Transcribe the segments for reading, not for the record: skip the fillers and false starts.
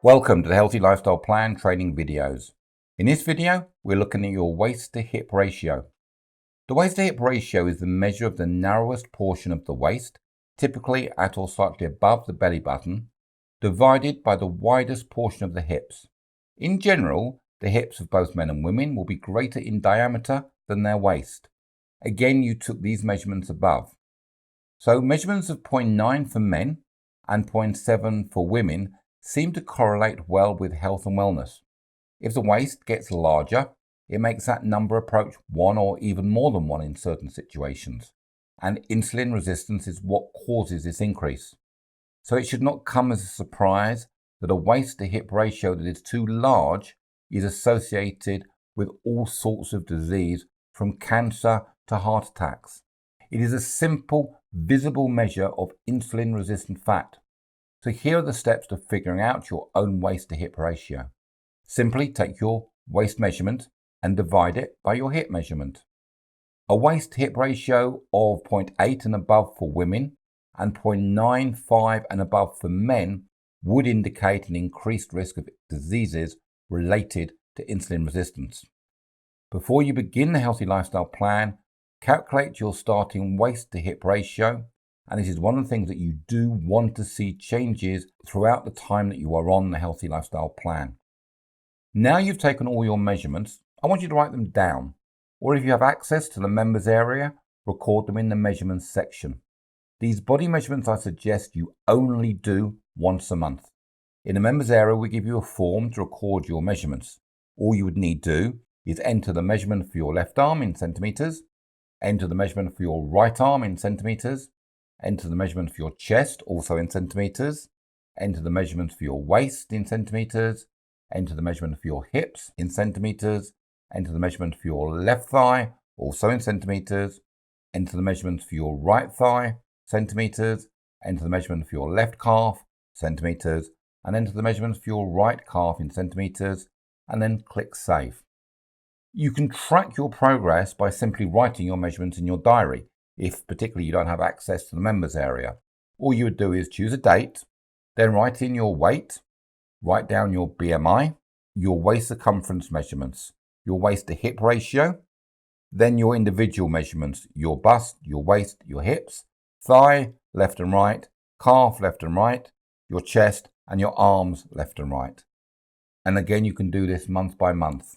Welcome to the Healthy Lifestyle Plan training videos. In this video, we're looking at your waist to hip ratio. The waist to hip ratio is the measure of the narrowest portion of the waist, typically at or slightly above the belly button, divided by the widest portion of the hips. In general, the hips of both men and women will be greater in diameter than their waist. Again, you took these measurements above. So measurements of 0.9 for men and 0.7 for women seem to correlate well with health and wellness. If the waist gets larger, it makes that number approach 1 or even more than 1 in certain situations, and insulin resistance is what causes this increase. So it should not come as a surprise that a waist to hip ratio that is too large is associated with all sorts of disease, from cancer to heart attacks. It is a simple, visible measure of insulin resistant fat. So here are the steps to figuring out your own waist to hip ratio. Simply take your waist measurement and divide it by your hip measurement. A waist to hip ratio of 0.8 and above for women and 0.95 and above for men would indicate an increased risk of diseases related to insulin resistance. Before you begin the Healthy Lifestyle Plan, calculate your starting waist to hip ratio. And this is one of the things that you do want to see changes throughout the time that you are on the Healthy Lifestyle Plan. Now you've taken all your measurements, I want you to write them down. Or if you have access to the members area, record them in the measurements section. These body measurements I suggest you only do once a month. In the members area, we give you a form to record your measurements. All you would need to do is enter the measurement for your left arm in centimeters, enter the measurement for your right arm in centimeters, enter the measurement for your chest, also in centimeters, enter the measurement for your waist in centimeters, enter the measurement for your hips in centimeters, enter the measurement for your left thigh, also in centimeters, enter the measurement for your right thigh, centimeters, enter the measurement for your left calf, centimeters, and enter the measurement for your right calf in centimeters, and then click Save. You can track your progress by simply writing your measurements in your diary, if particularly you don't have access to the members area. All you would do is choose a date, then write in your weight, write down your BMI, your waist circumference measurements, your waist to hip ratio, then your individual measurements, your bust, your waist, your hips, thigh, left and right, calf, left and right, your chest, and your arms, left and right. And again, you can do this month by month.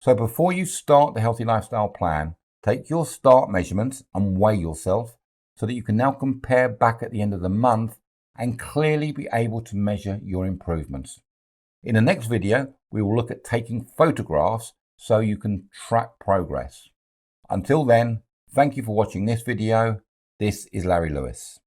So before you start the Healthy Lifestyle Plan, take your start measurements and weigh yourself so that you can now compare back at the end of the month and clearly be able to measure your improvements. In the next video, we will look at taking photographs so you can track progress. Until then, thank you for watching this video. This is Larry Lewis.